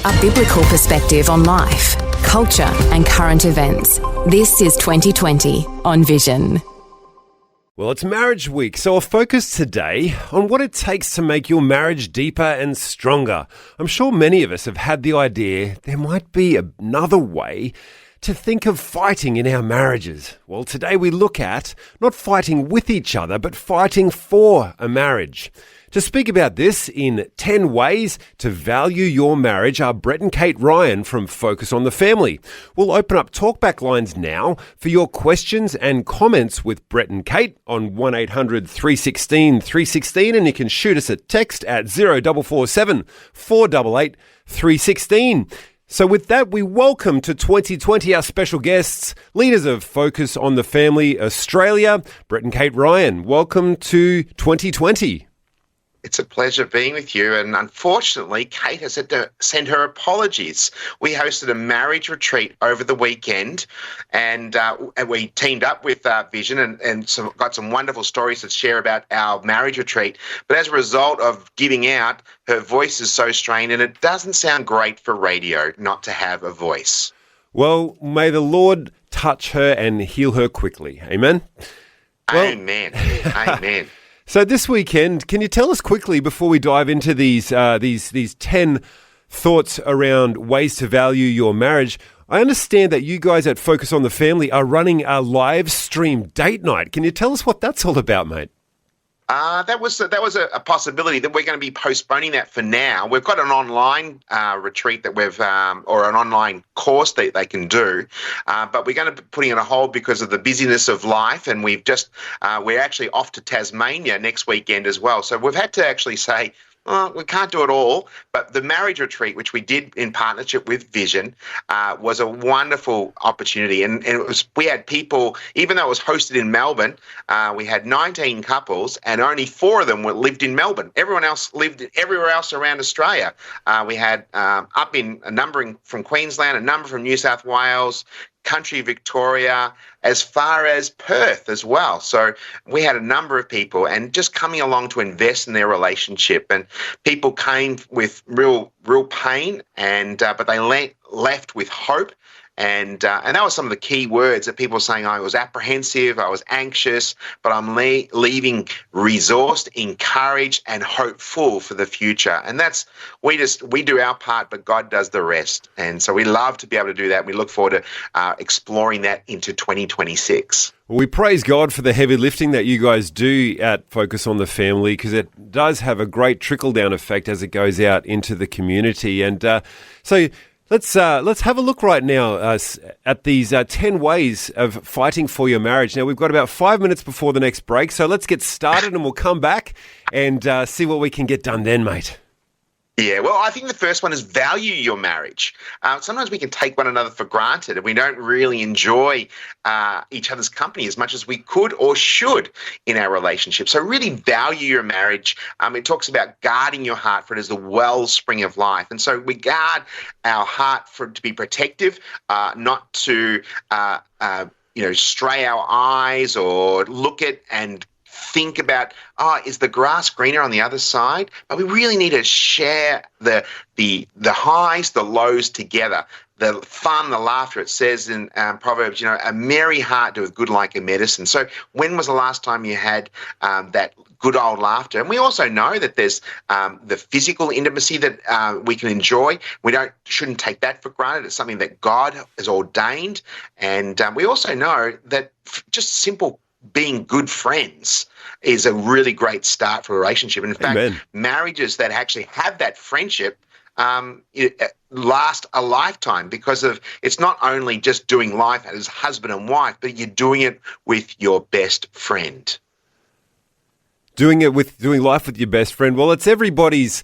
a biblical perspective on life, culture and current events. This is 2020 on Vision. Well, it's Marriage Week, so I'll focus today on what it takes to make your marriage deeper and stronger. I'm sure many of us have had the idea there might be another way to think of fighting in our marriages. Well, today we look at not fighting with each other, but fighting for a marriage. To speak about this in 10 ways to value your marriage are Brett and Kate Ryan from Focus on the Family. We'll open up talkback lines now for your questions and comments with Brett and Kate on 1800 316 316, and you can shoot us a text at 0447 488 316. So with that, we welcome to 2020 our special guests, leaders of Focus on the Family Australia, Brett and Kate Ryan. Welcome to 2020. It's a pleasure being with you, and unfortunately, Kate has had to send her apologies. We hosted a marriage retreat over the weekend, and we teamed up with Vision and got some wonderful stories to share about our marriage retreat. But as a result of giving out, her voice is so strained, and it doesn't sound great for radio not to have a voice. Well, may the Lord touch her and heal her quickly. Amen? Amen. Amen. So this weekend, can you tell us quickly before we dive into these 10 thoughts around ways to value your marriage? I understand that you guys at Focus on the Family are running a live stream date night. Can you tell us what that's all about, mate? That was a possibility that we're going to be postponing that for now. We've got an online retreat that or an online course that they can do, but we're going to be putting it on hold because of the busyness of life, and we're actually off to Tasmania next weekend as well. So we've had to actually say, we can't do it all, but the marriage retreat, which we did in partnership with Vision, was a wonderful opportunity. And we had people, even though it was hosted in Melbourne, we had 19 couples, and only 4 of them lived in Melbourne. Everyone else lived everywhere else around Australia. We had up in a number from Queensland, a number from New South Wales, country Victoria, as far as Perth as well. So we had a number of people and just coming along to invest in their relationship, and people came with real pain, and but they left with hope. And that was some of the key words that people were saying. I was apprehensive, I was anxious, but I'm leaving resourced, encouraged, and hopeful for the future. And that's we do our part, but God does the rest. And so we love to be able to do that. We look forward to exploring that into 2026. Well, we praise God for the heavy lifting that you guys do at Focus on the Family, because it does have a great trickle-down effect as it goes out into the community. And so let's have a look right now at these 10 ways of fighting for your marriage. Now, we've got about 5 minutes before the next break, so let's get started and we'll come back and see what we can get done then, mate. Yeah, well, I think the first one is value your marriage. Sometimes we can take one another for granted and we don't really enjoy each other's company as much as we could or should in our relationship. So really value your marriage. It talks about guarding your heart, for it is the wellspring of life. And so we guard our heart to be protective, not to stray our eyes or look at and think about, is the grass greener on the other side? But we really need to share the highs, the lows together, the fun, the laughter. It says in Proverbs, a merry heart doeth good like a medicine. So when was the last time you had that good old laughter? And we also know that there's the physical intimacy that we can enjoy. We shouldn't take that for granted. It's something that God has ordained. And we also know that just simple being good friends is a really great start for a relationship. And in fact, marriages that actually have that friendship last a lifetime, because it's not only just doing life as husband and wife, but you're doing it with your best friend. Doing life with your best friend. Well, it's everybody's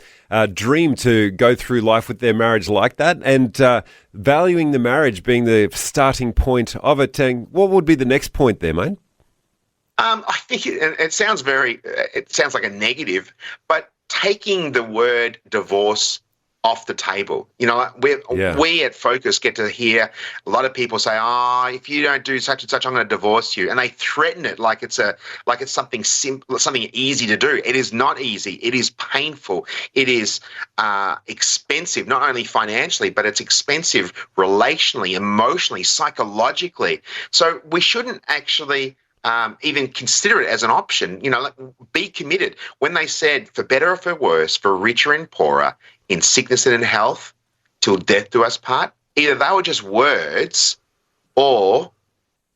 dream to go through life with their marriage like that, and valuing the marriage being the starting point of it. What would be the next point there, mate? I think it sounds like a negative, but taking the word divorce off the table. Yeah. We at Focus get to hear a lot of people say, if you don't do such and such, I'm going to divorce you. And they threaten it like it's something simple, something easy to do. It is not easy. It is painful. It is expensive, not only financially, but it's expensive relationally, emotionally, psychologically. So we shouldn't actually even consider it as an option. Be committed. When they said, for better or for worse, for richer and poorer, in sickness and in health, till death do us part, either they were just words or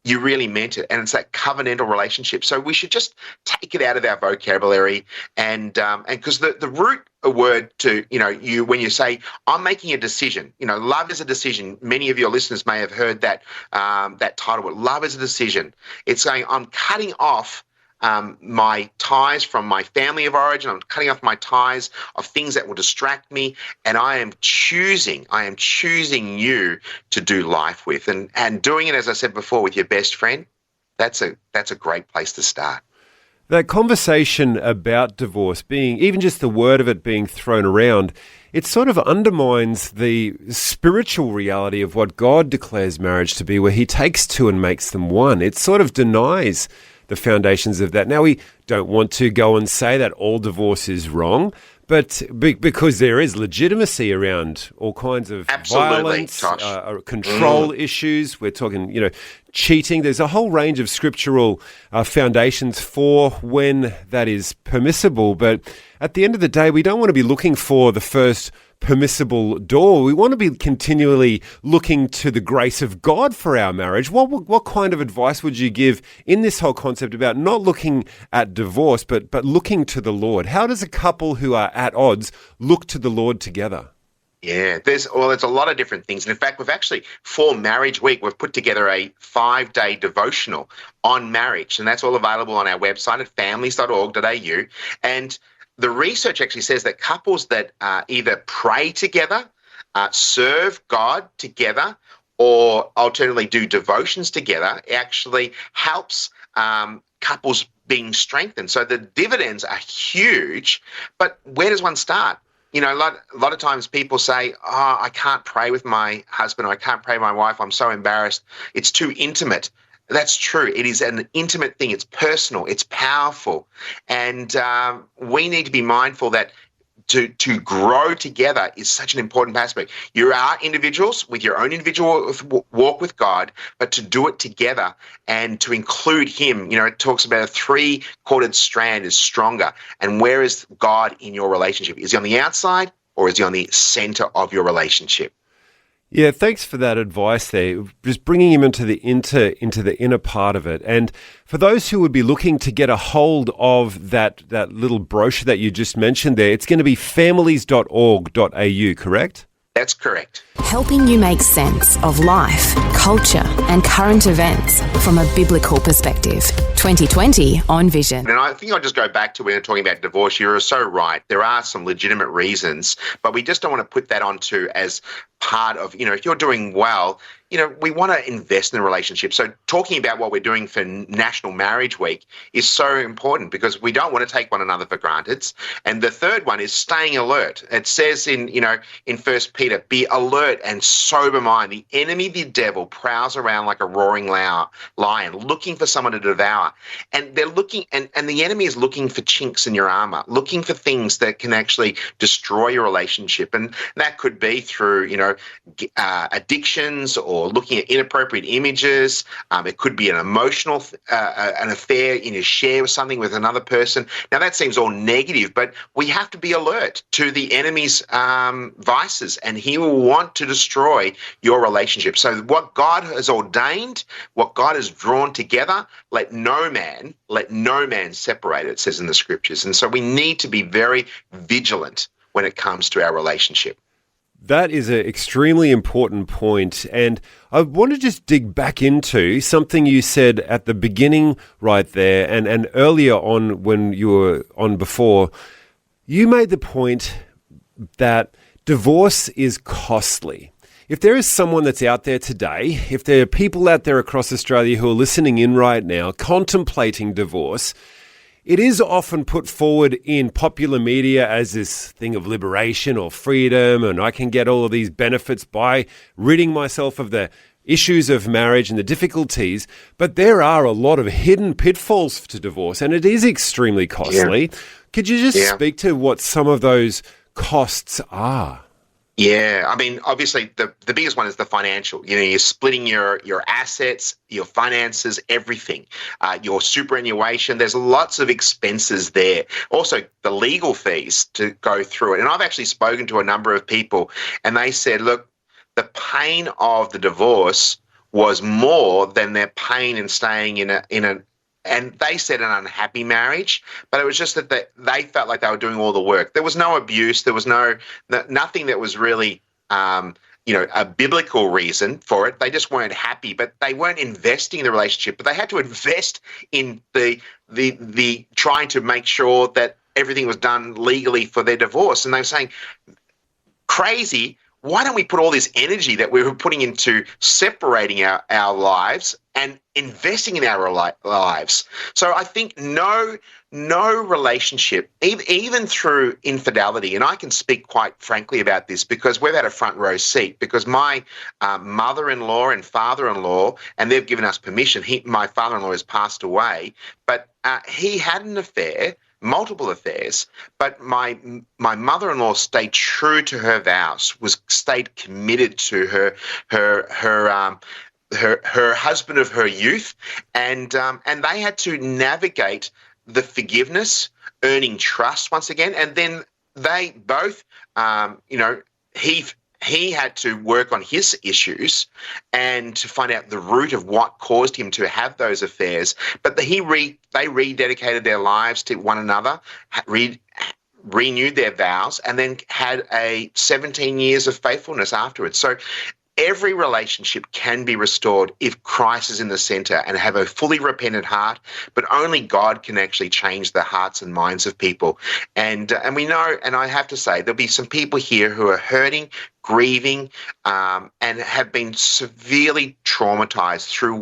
you really meant it. And it's that covenantal relationship. So we should just take it out of our vocabulary and because the root word to, when you say, I'm making a decision, love is a decision. Many of your listeners may have heard that title, but love is a decision. It's saying I'm cutting off my ties from my family of origin. I'm cutting off my ties of things that will distract me, and I am choosing you to do life with, and doing it, as I said before, with your best friend. That's a great place to start. That conversation about divorce being, even just the word of it being thrown around, it sort of undermines the spiritual reality of what God declares marriage to be, where he takes two and makes them one. It sort of denies the foundations of that. Now, we don't want to go and say that all divorce is wrong, but because there is legitimacy around all kinds of violence, control issues. We're talking, cheating. There's a whole range of scriptural foundations for when that is permissible. But at the end of the day, we don't want to be looking for the first permissible door. We want to be continually looking to the grace of God for our marriage. What kind of advice would you give in this whole concept about not looking at divorce, but looking to the Lord? How does a couple who are at odds look to the Lord together? Yeah, there's a lot of different things. And in fact, we've actually, for Marriage Week, we've put together a 5-day devotional on marriage. And that's all available on our website at families.org.au. And the research actually says that couples that either pray together, serve God together, or alternatively do devotions together actually helps couples being strengthened. So the dividends are huge, but where does one start? A lot of times people say, I can't pray with my husband, or I can't pray with my wife, I'm so embarrassed, it's too intimate. That's true. It is an intimate thing. It's personal. It's powerful. And we need to be mindful that to grow together is such an important aspect. You are individuals with your own individual walk with God, but to do it together and to include him, it talks about a 3-corded strand is stronger. And where is God in your relationship? Is he on the outside, or is he on the center of your relationship? Yeah, thanks for that advice there. Just bringing him into the inner part of it. And for those who would be looking to get a hold of that little brochure that you just mentioned there, it's going to be families.org.au, correct? That's correct. Helping you make sense of life, culture, and current events from a biblical perspective. 2020 on Vision. And I think I'll just go back to when you're talking about divorce. You're so right. There are some legitimate reasons, but we just don't want to put that onto as part of, if you're doing well, we want to invest in a relationship. So talking about what we're doing for National Marriage Week is so important, because we don't want to take one another for granted. And the third one is staying alert. It says in 1 Peter, be alert and sober mind. The enemy, the devil, prowls around like a roaring lion, looking for someone to devour. And they're looking, and the enemy is looking for chinks in your armor, looking for things that can actually destroy your relationship. And that could be through, addictions, or looking at inappropriate images. It could be an emotional an affair in a share with something with another person. Now, that seems all negative, but we have to be alert to the enemy's vices, and he will want to destroy your relationship. So what God has ordained, what God has drawn together, let no man separate it says in the scriptures. And so we need to be very vigilant when it comes to our relationship. That is an extremely important point, and I want to just dig back into something you said at the beginning right there, and earlier on when you were on before. You made the point that divorce is costly. If there is someone that's out there today, if there are people out there across Australia who are listening in right now, contemplating divorce, it is often put forward in popular media as this thing of liberation or freedom, and I can get all of these benefits by ridding myself of the issues of marriage and the difficulties. But there are a lot of hidden pitfalls to divorce, and it is extremely costly. Yeah. Could you just speak to what some of those costs are? Yeah, I mean, obviously the biggest one is the financial. You know, you're splitting your assets, your finances, everything, your superannuation. There's lots of expenses there. Also, the legal fees to go through it. And I've actually spoken to a number of people, and they said, look, the pain of the divorce was more than their pain in staying in a and they said an unhappy marriage, but it was just that they felt like they were doing all the work. There was no abuse. There was nothing that was really, a biblical reason for it. They just weren't happy, but they weren't investing in the relationship. But they had to invest in the trying to make sure that everything was done legally for their divorce. And they were saying, crazy. Why don't we put all this energy that we were putting into separating our lives and investing in our lives? So I think no relationship, even through infidelity, and I can speak quite frankly about this because we've had a front row seat, because my mother-in-law and father-in-law, and they've given us permission, my father-in-law has passed away, but he had an affair, multiple affairs, but my mother-in-law stayed true to her vows, stayed committed to her husband of her youth, and they had to navigate the forgiveness, earning trust once again, and then they both, he had to work on his issues and to find out the root of what caused him to have those affairs. But they rededicated their lives to one another, renewed their vows, and then had 17 years of faithfulness afterwards. So every relationship can be restored if Christ is in the center and have a fully repentant heart, but only God can actually change the hearts and minds of people. And we know, and I have to say, there'll be some people here who are hurting, grieving, and have been severely traumatized through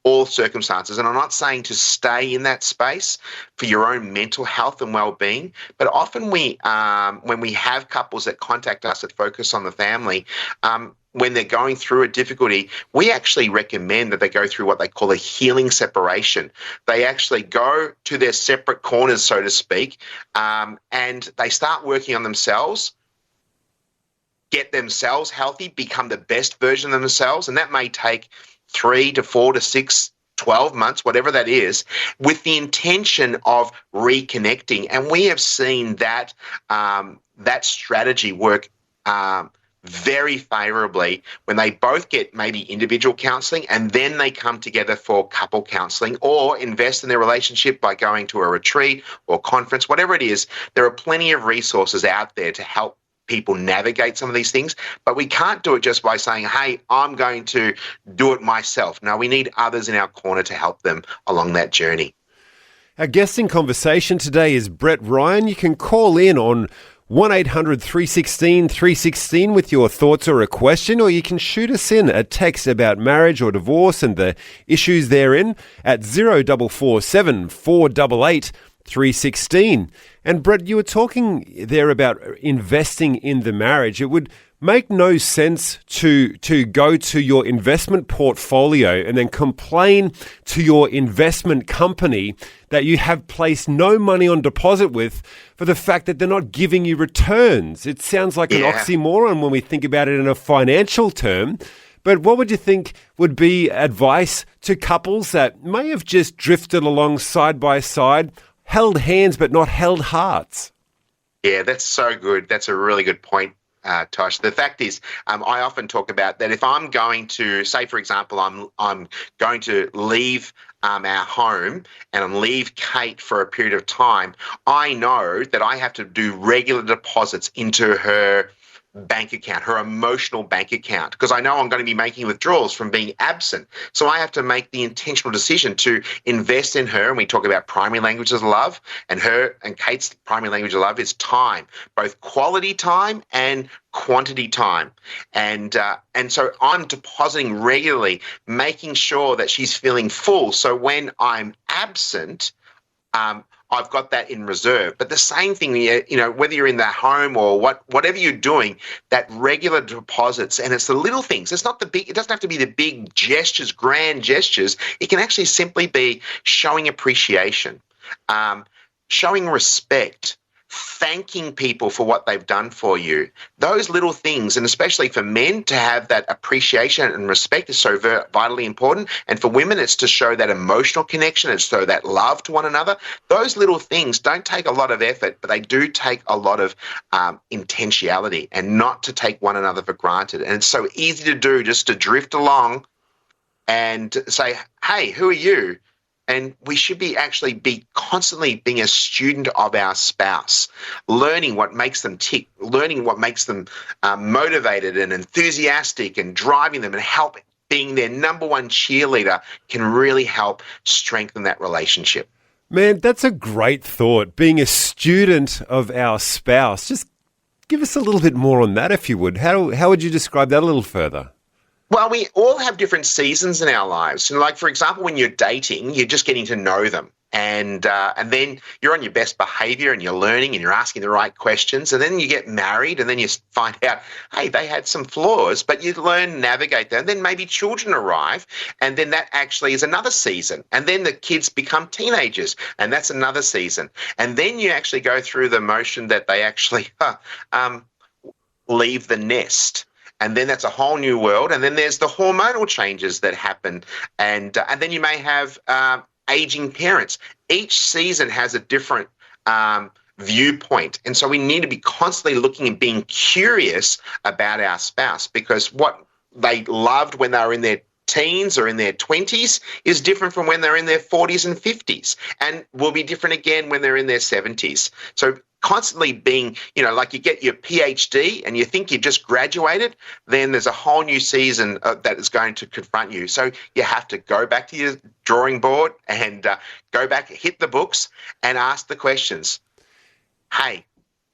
all circumstances. And I'm not saying to stay in that space for your own mental health and well-being, but often when we have couples that contact us that focus on the family, when they're going through a difficulty, we actually recommend that they go through what they call a healing separation. They actually go to their separate corners, so to speak, and they start working on themselves, get themselves healthy, become the best version of themselves. And that may take 3 to 4 to 6, 12 months, whatever that is, with the intention of reconnecting. And we have seen that that strategy work very favorably when they both get maybe individual counselling and then they come together for couple counselling, or invest in their relationship by going to a retreat or conference, whatever it is. There are plenty of resources out there to help people navigate some of these things, but we can't do it just by saying, hey, I'm going to do it myself. No, we need others in our corner to help them along that journey. Our guest in conversation today is Brett Ryan. You can call in on 1-800-316-316 with your thoughts or a question, or you can shoot us in a text about marriage or divorce and the issues therein at 0447 488 316. And Brett, you were talking there about investing in the marriage. It would make no sense to go to your investment portfolio and then complain to your investment company that you have placed no money on deposit with for the fact that they're not giving you returns. It sounds like an oxymoron when we think about it in a financial term. But what would you think would be advice to couples that may have just drifted along side by side, held hands but not held hearts? Yeah, that's so good. That's a really good point, Tosh. The fact is, I often talk about that if I'm going to, say, for example, I'm going to leave our home and I'm leave Kate for a period of time, I know that I have to do regular deposits into her bank account, her emotional bank account, because I know I'm going to be making withdrawals from being absent. So I have to make the intentional decision to invest in her. And we talk about primary languages of love, and her and Kate's primary language of love is time, both quality time and quantity time. And so I'm depositing regularly, making sure that she's feeling full. So when I'm absent, I've got that in reserve. But the same thing, whether you're in the home or whatever you're doing, that regular deposits, and it's the little things. It's not the big. It doesn't have to be the big gestures, grand gestures. It can actually simply be showing appreciation, showing respect, thanking people for what they've done for you. Those little things, and especially for men to have that appreciation and respect is so vitally important. And for women, it's to show that emotional connection and show that love to one another. Those little things don't take a lot of effort, but they do take a lot of intentionality, and not to take one another for granted. And it's so easy to do, just to drift along and say, hey, who are you? And we should be constantly being a student of our spouse, learning what makes them tick, learning what makes them motivated and enthusiastic, and driving them, and help being their number one cheerleader can really help strengthen that relationship. Man, that's a great thought, being a student of our spouse. Just give us a little bit more on that, if you would. How would you describe that a little further? Well, we all have different seasons in our lives. And like, for example, when you're dating, you're just getting to know them. And then you're on your best behavior, and you're learning, and you're asking the right questions. And then you get married, and then you find out, hey, they had some flaws, but you learn to navigate them. And then maybe children arrive, and then that actually is another season. And then the kids become teenagers, and that's another season. And then you actually go through the motion that they actually leave the nest. And then that's a whole new world. And then there's the hormonal changes that happen. And then you may have aging parents. Each season has a different viewpoint. And so we need to be constantly looking and being curious about our spouse, because what they loved when they were in their teens or in their 20s is different from when they're in their 40s and 50s, and will be different again when they're in their 70s. So constantly being, like you get your PhD and you think you just graduated, then there's a whole new season that is going to confront you. So you have to go back to your drawing board and go back, hit the books, and ask the questions. Hey,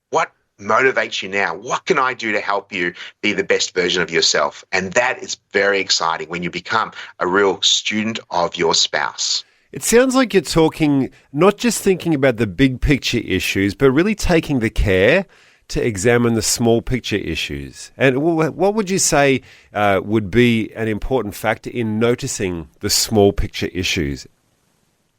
what motivates you now? What can I do to help you be the best version of yourself? And that is very exciting when you become a real student of your spouse. It sounds like you're talking, not just thinking about the big picture issues, but really taking the care to examine the small picture issues. And what would you say would be an important factor in noticing the small picture issues?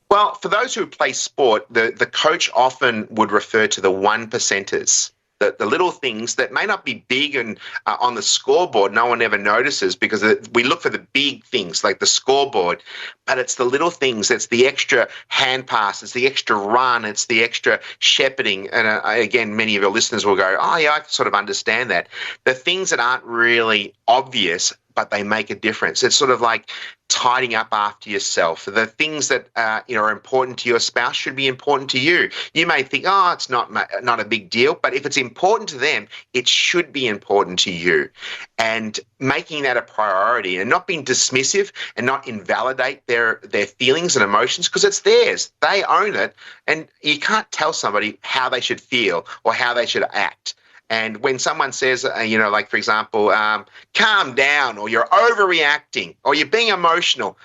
Well, for those who play sport, the coach often would refer to the one percenters. The little things that may not be big and on the scoreboard, no one ever notices, because we look for the big things like the scoreboard, but it's the little things. It's the extra hand pass, it's the extra run, it's the extra shepherding. And again, many of your listeners will go, oh yeah, I sort of understand that. The things that aren't really obvious, but they make a difference. It's sort of like tidying up after yourself. The things that are important to your spouse should be important to you. You may think, oh, it's not a big deal, but if it's important to them, it should be important to you. And making that a priority, and not being dismissive and not invalidate their feelings and emotions, because it's theirs. They own it, and you can't tell somebody how they should feel or how they should act. And when someone says, like, for example, calm down, or you're overreacting, or you're being emotional,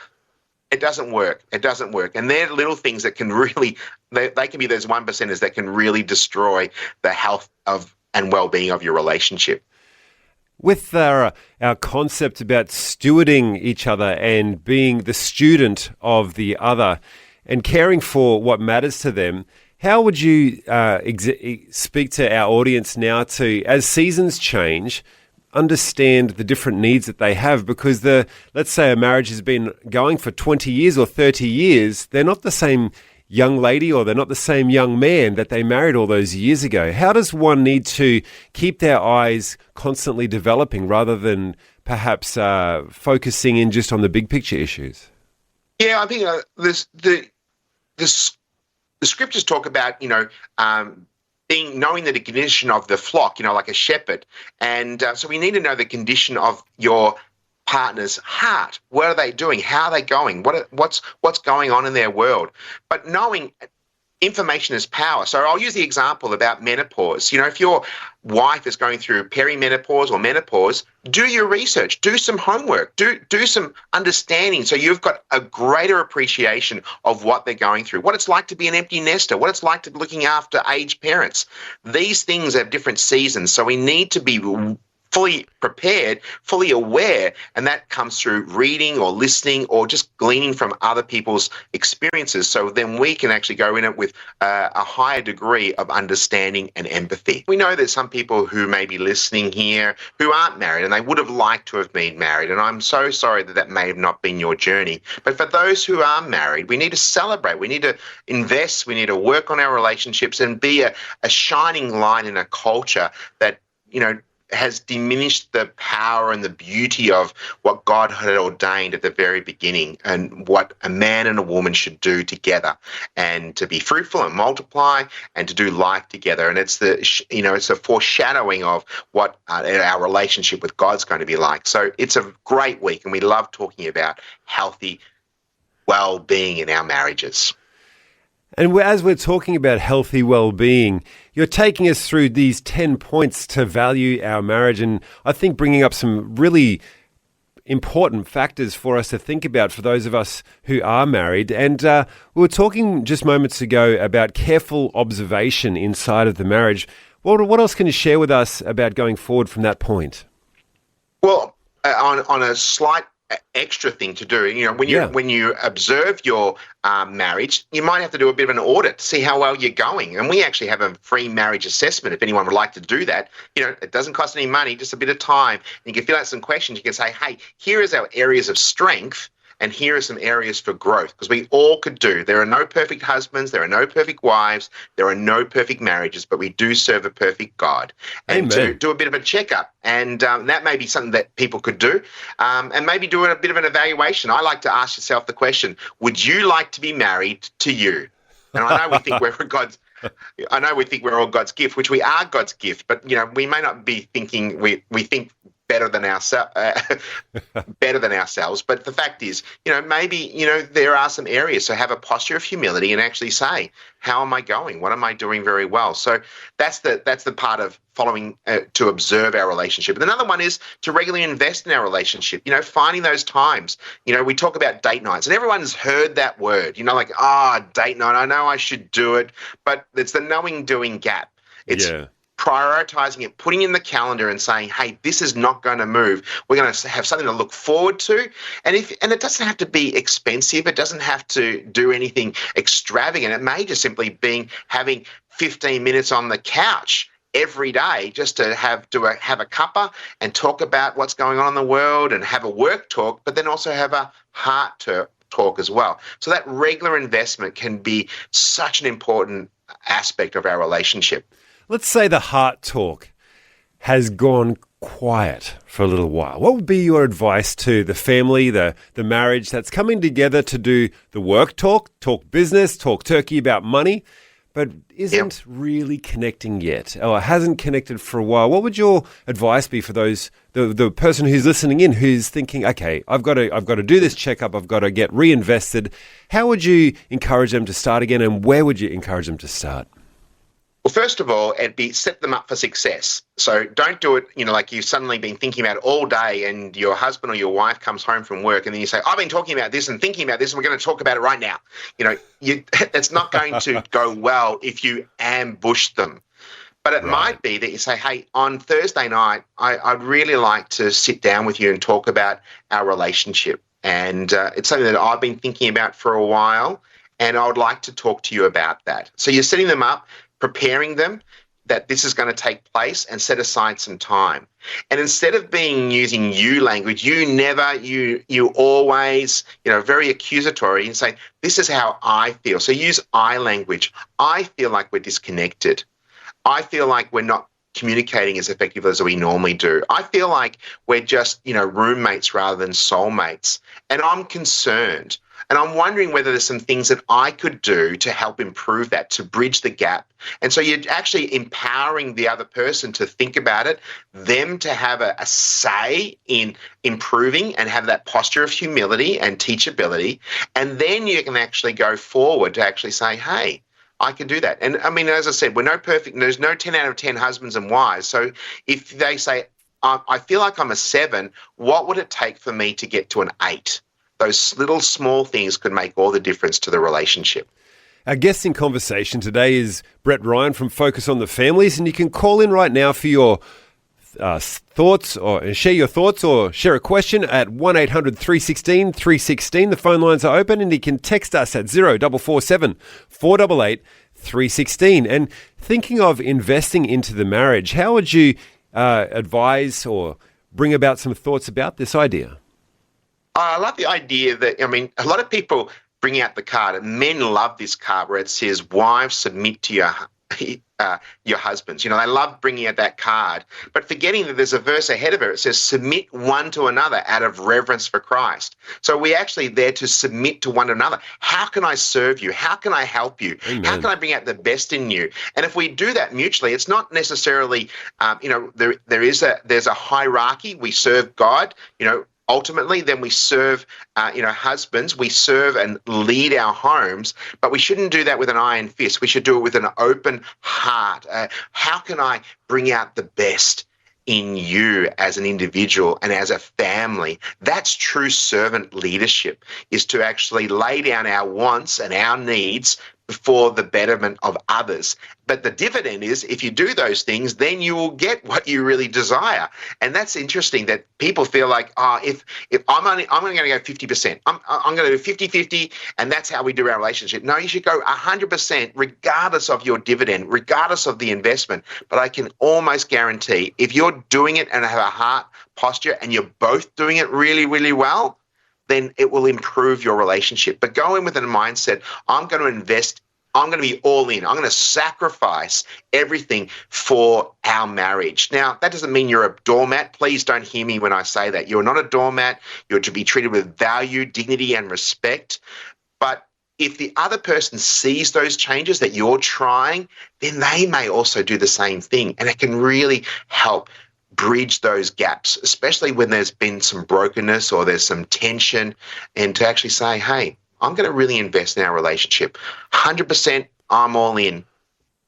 it doesn't work. It doesn't work. And they're little things that can really, they can be those one percenters that can really destroy the health of and well-being of your relationship. With our concept about stewarding each other and being the student of the other and caring for what matters to them, how would you speak to our audience now to, as seasons change, understand the different needs that they have? Because let's say a marriage has been going for 20 years or 30 years, they're not the same young lady or they're not the same young man that they married all those years ago. How does one need to keep their eyes constantly developing rather than perhaps focusing in just on the big picture issues? Yeah, I think the scriptures talk about, knowing the condition of the flock, like a shepherd. And so we need to know the condition of your partner's heart. What are they doing? How are they going? What's going on in their world? But knowing information is power. So I'll use the example about menopause. If your wife is going through perimenopause or menopause, do your research, do some homework, do some understanding, so you've got a greater appreciation of what they're going through, what it's like to be an empty nester, what it's like to be looking after aged parents. These things have different seasons, so we need to be fully prepared, fully aware, and that comes through reading or listening or just gleaning from other people's experiences, so then we can actually go in it with a higher degree of understanding and empathy. We know that some people who may be listening here who aren't married and they would have liked to have been married, and I'm so sorry that that may have not been your journey. But for those who are married, we need to celebrate, we need to invest, we need to work on our relationships and be a shining light in a culture that, has diminished the power and the beauty of what God had ordained at the very beginning and what a man and a woman should do together, and to be fruitful and multiply and to do life together. And it's it's a foreshadowing of what our relationship with God's going to be like. So it's a great week, and we love talking about healthy well-being in our marriages. And as we're talking about healthy well-being, you're taking us through these 10 points to value our marriage, and I think bringing up some really important factors for us to think about for those of us who are married. And we were talking just moments ago about careful observation inside of the marriage. What else can you share with us about going forward from that point? Well, on a slight extra thing to do, when you observe your marriage, you might have to do a bit of an audit to see how well you're going. And we actually have a free marriage assessment if anyone would like to do that. It doesn't cost any money, just a bit of time. You can fill out some questions. You can say, hey, here is our areas of strength, and here are some areas for growth, because we all could do. There are no perfect husbands, there are no perfect wives, there are no perfect marriages, but we do serve a perfect God. And Amen. to do a bit of a checkup, and that may be something that people could do, and maybe do a bit of an evaluation. I like to ask yourself the question, would you like to be married to you? And I know we think we think we're all God's gift, which we are God's gift, but we may not be thinking we think better than ourselves. But the fact is, maybe, there are some areas. So have a posture of humility and actually say, how am I going? What am I doing very well? So that's the part of following to observe our relationship. And another one is to regularly invest in our relationship, finding those times. We talk about date nights, and everyone's heard that word, date night. I know I should do it, but it's the knowing doing gap. It's prioritizing it, putting in the calendar and saying, hey, this is not going to move. We're going to have something to look forward to. And it doesn't have to be expensive. It doesn't have to do anything extravagant. It may just simply be having 15 minutes on the couch every day just to have a cuppa and talk about what's going on in the world and have a work talk, but then also have a heart talk as well. So that regular investment can be such an important aspect of our relationship. Let's say the heart talk has gone quiet for a little while. What would be your advice to the family, the marriage that's coming together to do the work talk business, talk turkey about money, but isn't really connecting yet, or hasn't connected for a while? What would your advice be for those the person who's listening in, who's thinking, okay, I've got to do this checkup, I've got to get reinvested? How would you encourage them to start again, and where would you encourage them to start? Well, first of all, it'd be set them up for success. So don't do it, like you've suddenly been thinking about it all day, and your husband or your wife comes home from work, and then you say, I've been talking about this and thinking about this, and we're going to talk about it right now. That's not going to go well if you ambush them. But it might be that you say, hey, on Thursday night, I'd really like to sit down with you and talk about our relationship. And it's something that I've been thinking about for a while, and I would like to talk to you about that. So you're setting them up, preparing them that this is going to take place, and set aside some time. And instead of using you language, you always, very accusatory, and say, this is how I feel. So use I language. I feel like we're disconnected. I feel like we're not communicating as effectively as we normally do. I feel like we're just, roommates rather than soulmates. And I'm concerned. And I'm wondering whether there's some things that I could do to help improve that, to bridge the gap. And so you're actually empowering the other person to think about it, them to have a say in improving and have that posture of humility and teachability. And then you can actually go forward to actually say, hey, I can do that. And I mean, as I said, we're no perfect. There's no 10 out of 10 husbands and wives. So if they say, I feel like I'm a 7, what would it take for me to get to an 8? Those little small things could make all the difference to the relationship. Our guest in conversation today is Brett Ryan from Focus on the Families, and you can call in right now for your thoughts or share your thoughts or share a question at 1-800-316 316. The phone lines are open, and you can text us at 0447 488 316. And thinking of investing into the marriage, how would you advise or bring about some thoughts about this idea? I love the idea that, I mean, a lot of people bring out the card, and men love this card where it says, wives, submit to your husbands. You know, they love bringing out that card, but forgetting that there's a verse ahead of it. It says, submit one to another out of reverence for Christ. So we're actually there to submit to one another. How can I serve you? How can I help you? Amen. How can I bring out the best in you? And if we do that mutually, it's not necessarily, there's a hierarchy. We serve God, ultimately, then we serve, husbands. We serve and lead our homes, but we shouldn't do that with an iron fist. We should do it with an open heart. How can I bring out the best in you as an individual and as a family? That's true servant leadership, is to actually lay down our wants and our needs for the betterment of others. But the dividend is, if you do those things, then you will get what you really desire. And that's interesting that people feel like, if I'm only going to go 50%, I'm going to do 50-50, and that's how we do our relationship. No, you should go 100% regardless of your dividend, regardless of the investment. But I can almost guarantee, if you're doing it and have a heart posture and you're both doing it really, really well, then it will improve your relationship. But go in with a mindset, I'm going to invest, I'm going to be all in, I'm going to sacrifice everything for our marriage. Now, that doesn't mean you're a doormat. Please don't hear me when I say that. You're not a doormat. You're to be treated with value, dignity, and respect. But if the other person sees those changes that you're trying, then they may also do the same thing. And it can really help bridge those gaps, especially when there's been some brokenness or there's some tension, and to actually say, hey, I'm going to really invest in our relationship. 100%, I'm all in.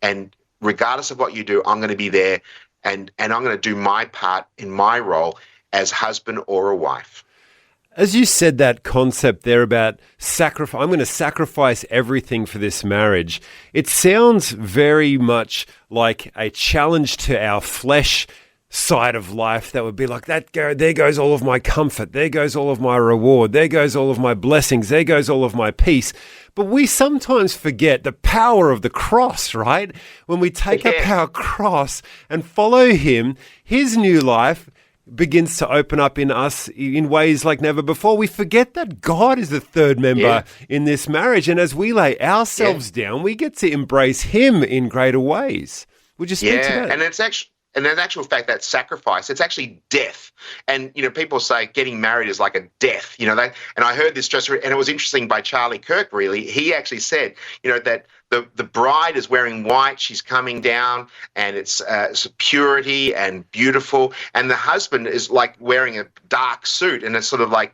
And regardless of what you do, I'm going to be there, and I'm going to do my part in my role as husband or a wife. As you said that concept there about sacrifice, I'm going to sacrifice everything for this marriage. It sounds very much like a challenge to our flesh side of life that would be like, there goes all of my comfort, there goes all of my reward, there goes all of my blessings, there goes all of my peace. But we sometimes forget the power of the cross, right? When we take up our cross and follow him, his new life begins to open up in us in ways like never before. We forget that God is the third member in this marriage, and as we lay ourselves down, we get to embrace him in greater ways. Would you speak to that? And in actual fact, that sacrifice, it's actually death. And, people say getting married is like a death, and I heard this and it was interesting by Charlie Kirk, really. He actually said, that the bride is wearing white, she's coming down, and it's purity and beautiful. And the husband is like wearing a dark suit, and it's sort of like,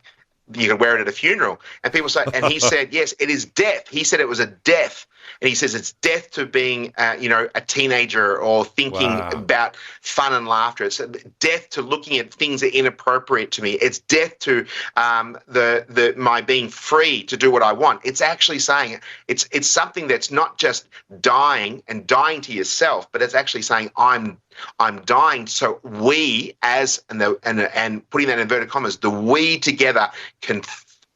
you can wear it at a funeral. And people say, and he said, yes, it is death. He said it was a death. And he says it's death to being, a teenager or thinking about fun and laughter. It's death to looking at things that are inappropriate to me. It's death to my being free to do what I want. It's actually saying it's something that's not just dying and dying to yourself, but it's actually saying I'm dying so we and putting that in inverted commas, the we together can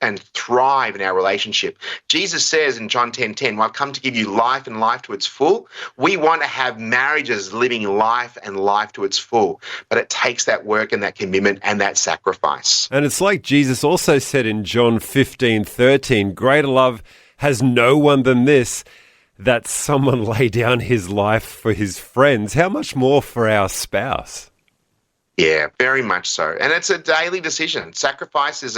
and thrive in our relationship. Jesus says in John 10:10, well, I've come to give you life and life to its full. We want to have marriages living life and life to its full, but it takes that work and that commitment and that sacrifice. And it's like Jesus also said in John 15:13, greater love has no one than this, that someone lay down his life for his friends. How much more for our spouse? Yeah, very much so, and it's a daily decision. Sacrifice is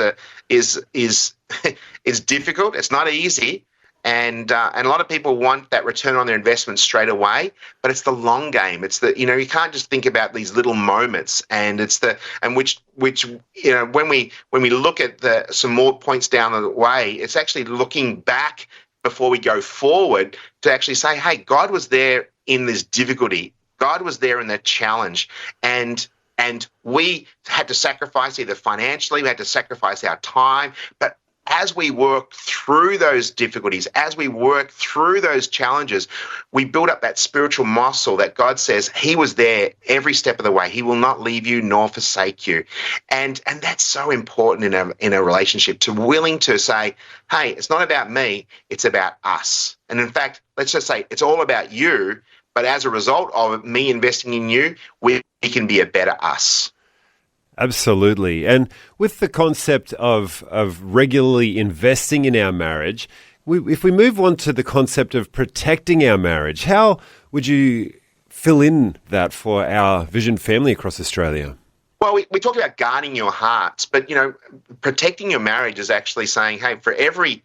is difficult. It's not easy, and a lot of people want that return on their investment straight away. But it's the long game. It's the you can't just think about these little moments, and it's which when we look at some more points down the way, it's actually looking back before we go forward, to actually say, hey, God was there in this difficulty. God was there in that challenge. And we had to sacrifice either financially, we had to sacrifice our time, but as we work through those difficulties, as we work through those challenges, we build up that spiritual muscle that God says he was there every step of the way. He will not leave you nor forsake you. And that's so important in a relationship, to willing to say, hey, it's not about me, it's about us. And in fact, let's just say it's all about you, but as a result of me investing in you, we can be a better us. Absolutely. And with the concept of regularly investing in our marriage, if we move on to the concept of protecting our marriage, how would you fill in that for our Vision family across Australia? Well, we talked about guarding your hearts, but, protecting your marriage is actually saying, hey, for every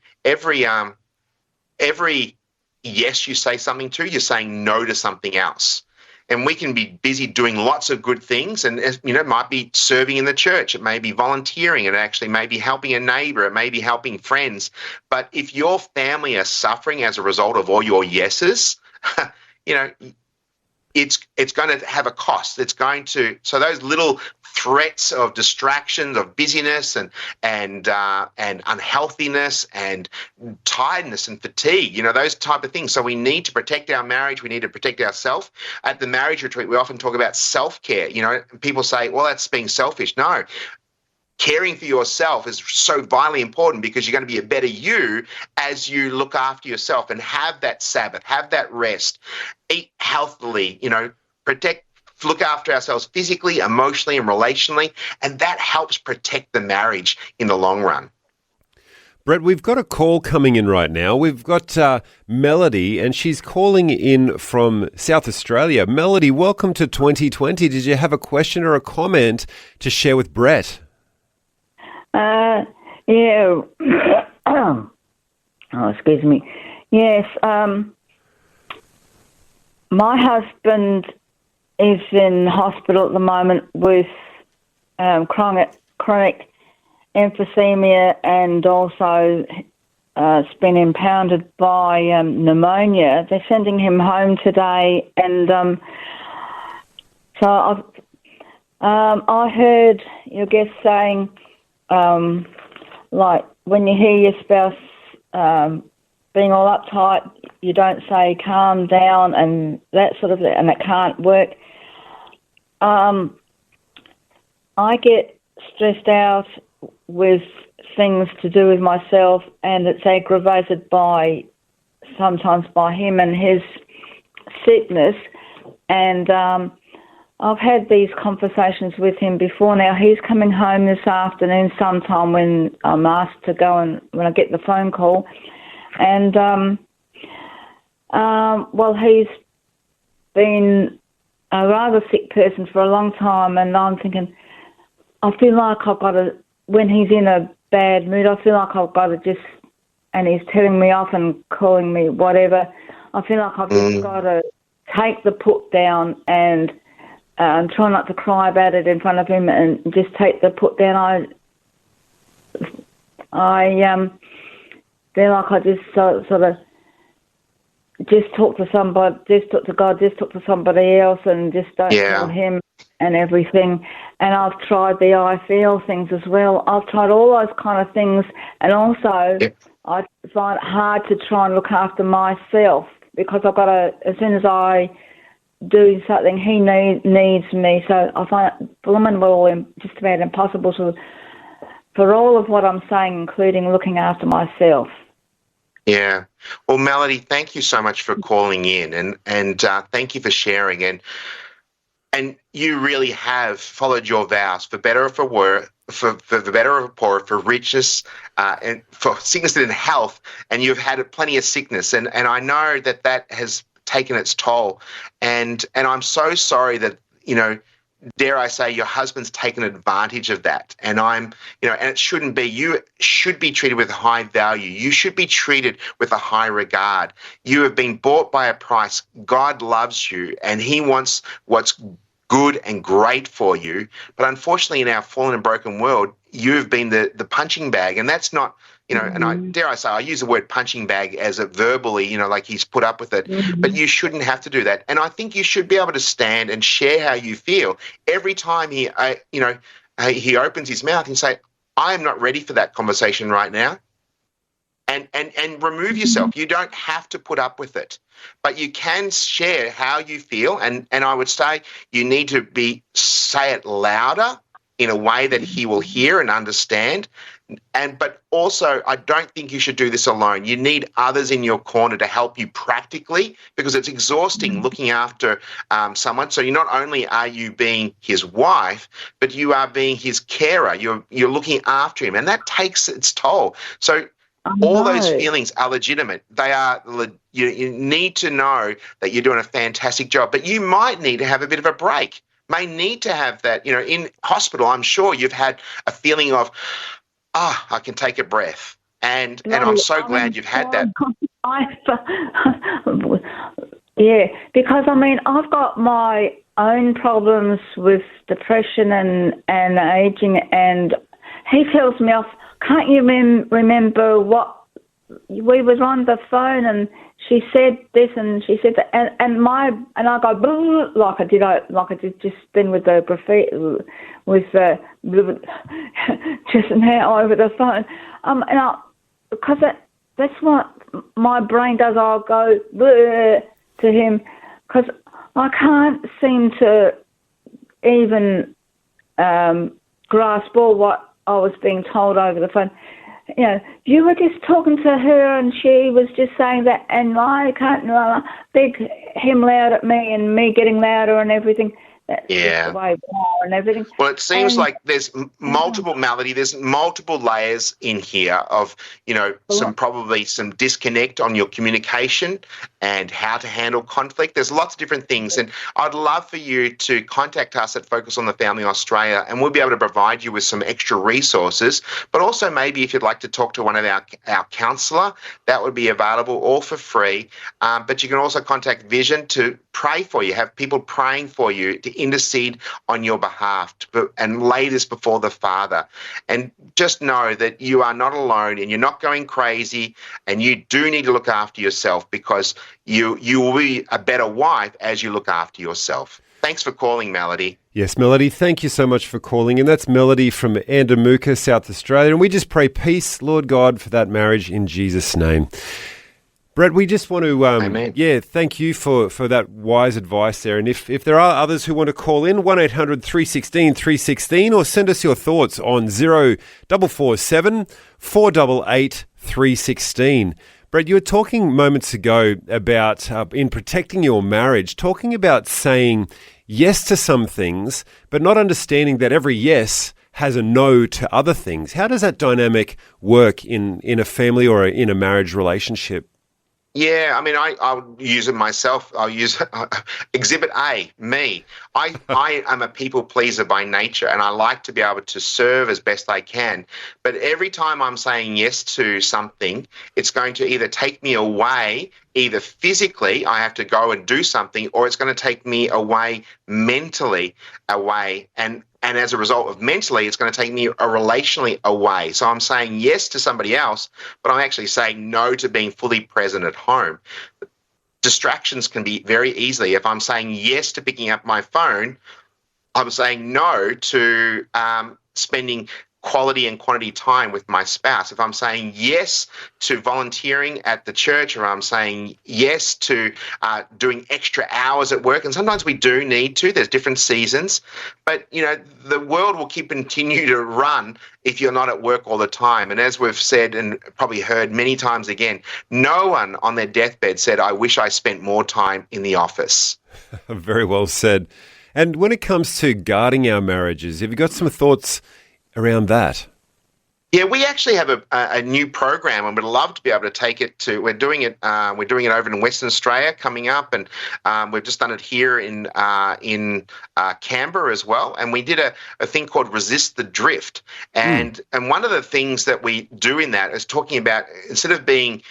yes you say something to, you're saying no to something else. And we can be busy doing lots of good things, and it might be serving in the church, it may be volunteering, it actually may be helping a neighbour, it may be helping friends. But if your family are suffering as a result of all your yeses, it's going to have a cost. So those little threats of distractions, of busyness and unhealthiness and tiredness and fatigue, those type of things. So we need to protect our marriage. We need to protect ourselves. At the marriage retreat, we often talk about self-care. People say, well, that's being selfish. No. Caring for yourself is so vitally important, because you're going to be a better you as you look after yourself and have that Sabbath, have that rest, eat healthily, look after ourselves physically, emotionally, and relationally, and that helps protect the marriage in the long run. Brett, we've got a call coming in right now. We've got Melody, and she's calling in from South Australia. Melody, welcome to 2020. Did you have a question or a comment to share with Brett? Yeah. Oh, excuse me. Yes. My husband is in hospital at the moment with chronic emphysema, and also it's been impounded by pneumonia. They're sending him home today, and so I heard your guest saying, like when you hear your spouse being all uptight, you don't say calm down and that sort of thing, and it can't work. I get stressed out with things to do with myself, and it's aggravated sometimes by him and his sickness, and I've had these conversations with him before. Now, he's coming home this afternoon sometime when I'm asked to go, and when I get the phone call. And, he's been a rather sick person for a long time, and I'm thinking, I feel like I've got to, when he's in a bad mood, I feel like I've got to and he's telling me off and calling me whatever, I feel like I've just got to take the put down and try not to cry about it in front of him, and just take the put down. I feel like I just sort of just talk to somebody, just talk to God, just talk to somebody else, and just don't tell him and everything. And I've tried the I feel things as well. I've tried all those kind of things, and also I find it hard to try and look after myself, because I've got to, as soon as I do something, he needs me. So I find it blooming just about impossible for all of what I'm saying, including looking after myself. Yeah. Well, Melody, thank you so much for calling in, and thank you for sharing. And you really have followed your vows, for better or for worse, for better or for poorer, for riches and for sickness and health. And you've had plenty of sickness, and I know that has taken its toll. And I'm so sorry that, dare I say, your husband's taken advantage of that. And and it shouldn't be. You should be treated with high value. You should be treated with a high regard. You have been bought by a price. God loves you, and he wants what's good and great for you. But unfortunately, in our fallen and broken world, you've been the punching bag, and that's not and I dare I say, I use the word punching bag as a verbally, like he's put up with it, but you shouldn't have to do that. And I think you should be able to stand and share how you feel every time he opens his mouth and say, I am not ready for that conversation right now. And remove yourself. You don't have to put up with it, but you can share how you feel. And I would say you need to say it louder in a way that he will hear and understand. But also, I don't think you should do this alone. You need others in your corner to help you practically, because it's exhausting looking after someone. So not only are you being his wife, but you are being his carer. You're looking after him, and that takes its toll. So all those feelings are legitimate. They are. You need to know that you're doing a fantastic job, but you might need to have a bit of a break. May need to have that. In hospital, I'm sure you've had a feeling of, I can take a breath, and I'm so glad you've had that. Yeah, because I've got my own problems with depression and aging, and he tells me off. Can't you remember what we was on the phone and she said this and she said that, and I go like I did just then with the graffiti with just now over the phone, because that's what my brain does. I'll go to him because I can't seem to even grasp all what I was being told over the phone. You were just talking to her and she was just saying that, and I can't beg him loud at me and me getting louder and everything. That's just the way we are and everything. Well, it seems like there's multiple, Melody, there's multiple layers in here of, some disconnect on your communication and how to handle conflict. There's lots of different things, and I'd love for you to contact us at Focus on the Family Australia, and we'll be able to provide you with some extra resources, but also maybe if you'd like to talk to one of our counsellor, that would be available all for free. But you can also contact Vision to pray for you, have people praying for you, to intercede on your behalf and lay this before the Father. And just know that you are not alone and you're not going crazy, and you do need to look after yourself, because you will be a better wife as you look after yourself. Thanks for calling, Melody. Yes, Melody, thank you so much for calling. And that's Melody from Andamuka, South Australia. And we just pray peace, Lord God, for that marriage in Jesus' name. Brett, we just want to, thank you for that wise advice there. And if there are others who want to call in, 1-800-316 316, or send us your thoughts on 0447 488 316. Brett, you were talking moments ago about, in protecting your marriage, talking about saying yes to some things, but not understanding that every yes has a no to other things. How does that dynamic work in a family or in a marriage relationship? Yeah, I'll use it myself. I'll use Exhibit A, me. I am a people pleaser by nature, and I like to be able to serve as best I can. But every time I'm saying yes to something, it's going to either take me away, either physically, I have to go and do something, or it's going to take me away mentally away. And as a result of mentally, it's going to take me relationally away. So I'm saying yes to somebody else, but I'm actually saying no to being fully present at home. Distractions can be very easily. If I'm saying yes to picking up my phone, I'm saying no to spending quality and quantity time with my spouse. If I'm saying yes to volunteering at the church, or I'm saying yes to doing extra hours at work, and sometimes we do need to, there's different seasons, but the world will continue to run if you're not at work all the time. And as we've said and probably heard many times again, no one on their deathbed said, I wish I spent more time in the office. Very well said. And when it comes to guarding our marriages, have you got some thoughts around that? Yeah, we actually have a new program, and we'd love to be able to take it to. We're doing it over in Western Australia coming up, and we've just done it here in Canberra as well. And we did a thing called Resist the Drift, and one of the things that we do in that is talking about, instead of being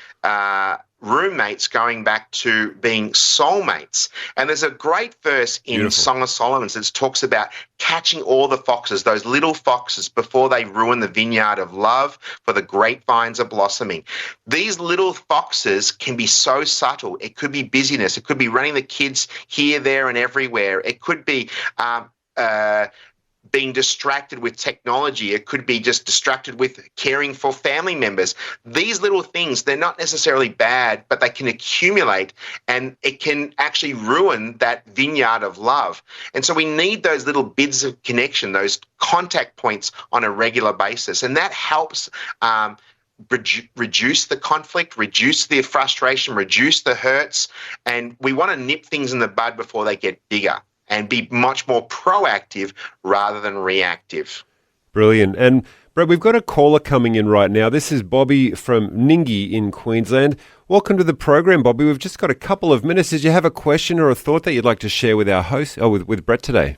roommates going back to being soulmates. And there's a great verse in Beautiful. Song of Solomon that talks about catching all the foxes, those little foxes, before they ruin the vineyard of love, for the grapevines are blossoming. These little foxes can be so subtle. It could be busyness. It could be running the kids here, there, and everywhere. It could be being distracted with technology. It could be just distracted with caring for family members. These little things, they're not necessarily bad, but they can accumulate and it can actually ruin that vineyard of love. And so we need those little bits of connection, those contact points on a regular basis. And that helps reduce the conflict, reduce the frustration, reduce the hurts. And we want to nip things in the bud before they get bigger, and be much more proactive rather than reactive. Brilliant. And Brett, we've got a caller coming in right now. This is Bobby from Ningi in Queensland. Welcome to the program, Bobby. We've just got a couple of minutes. Did you have a question or a thought that you'd like to share with our host, or with Brett today?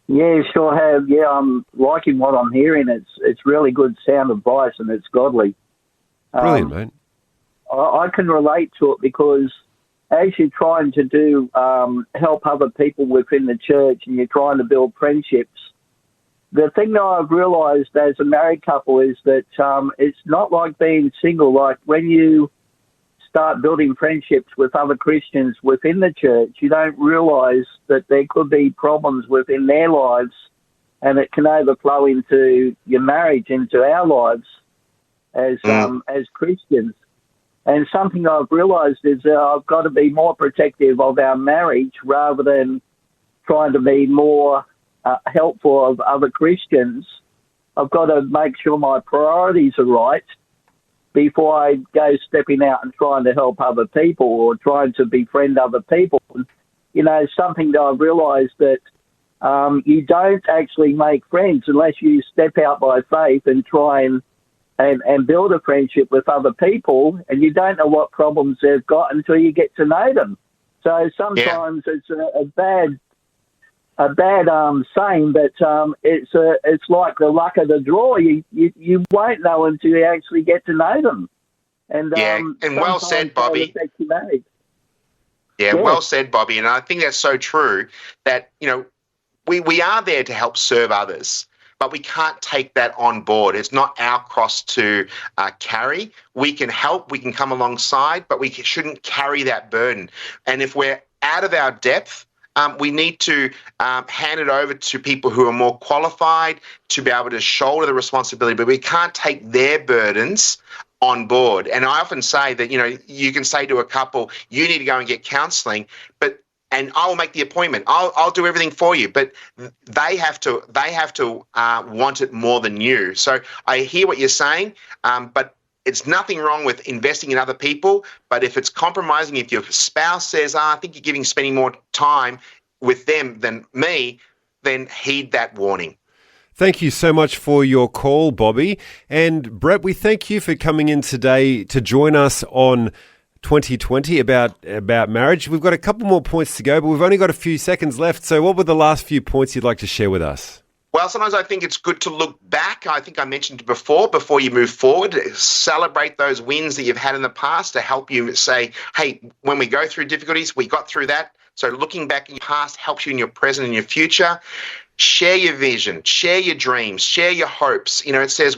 Yeah, sure have. Yeah, I'm liking what I'm hearing. It's really good sound advice and it's godly. Brilliant, mate. I can relate to it because as you're trying to do help other people within the church and you're trying to build friendships, the thing that I've realised as a married couple is that it's not like being single. Like when you start building friendships with other Christians within the church, you don't realise that there could be problems within their lives and it can overflow into your marriage, into our lives as Christians. And something I've realised is that I've got to be more protective of our marriage rather than trying to be more helpful of other Christians. I've got to make sure my priorities are right before I go stepping out and trying to help other people or trying to befriend other people. You know, something that I've realised that you don't actually make friends unless you step out by faith and try and build a friendship with other people, and you don't know what problems they've got until you get to know them. So sometimes it's a bad saying, but it's like the luck of the draw. You won't know until you actually get to know them. And and well said, Bobby. Yeah, well said, Bobby. And I think that's so true that, you know, we are there to help serve others, but we can't take that on board. It's not our cross to carry. We can help, we can come alongside, but we shouldn't carry that burden. And if we're out of our depth, we need to hand it over to people who are more qualified to be able to shoulder the responsibility, but we can't take their burdens on board. And I often say that, you know, you can say to a couple, you need to go and get counselling, and I'll make the appointment. I'll do everything for you, but they have to want it more than you. So I hear what you're saying, but it's nothing wrong with investing in other people. But if it's compromising, if your spouse says, I think you're spending more time with them than me, then heed that warning. Thank you so much for your call, Bobby. And Brett, we thank you for coming in today to join us on 2020 about marriage. We've got a couple more points to go, but we've only got a few seconds left. So what were the last few points you'd like to share with us? Well, sometimes I think it's good to look back. I think I mentioned before you move forward, celebrate those wins that you've had in the past to help you say, hey, when we go through difficulties, we got through that. So looking back in your past helps you in your present and your future. Share your vision, share your dreams, share your hopes. You know, it says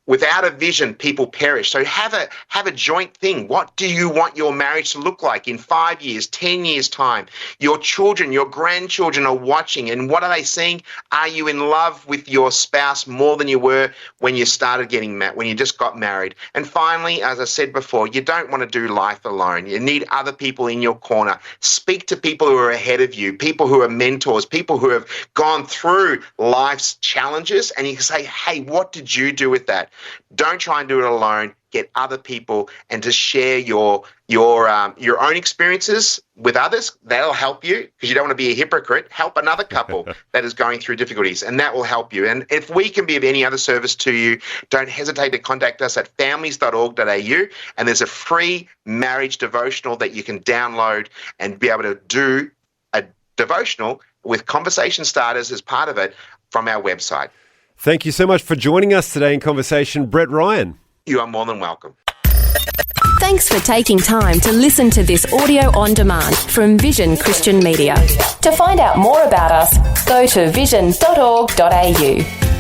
without a vision, people perish. So have a joint thing. What do you want your marriage to look like in 5 years, 10 years' time? Your children, your grandchildren are watching, and what are they seeing? Are you in love with your spouse more than you were when you started when you just got married? And finally, as I said before, you don't want to do life alone. You need other people in your corner. Speak to people who are ahead of you, people who are mentors, people who have gone through life's challenges, and you can say, hey, what did you do with that? Don't try and do it alone. Get other people and to share your own experiences with others. That'll help you because you don't want to be a hypocrite. Help another couple that is going through difficulties, and that will help you. And if we can be of any other service to you, don't hesitate to contact us at families.org.au, and there's a free marriage devotional that you can download and be able to do a devotional with conversation starters as part of it from our website. Thank you so much for joining us today in conversation, Brett Ryan. You are more than welcome. Thanks for taking time to listen to this audio on demand from Vision Christian Media. To find out more about us, go to vision.org.au.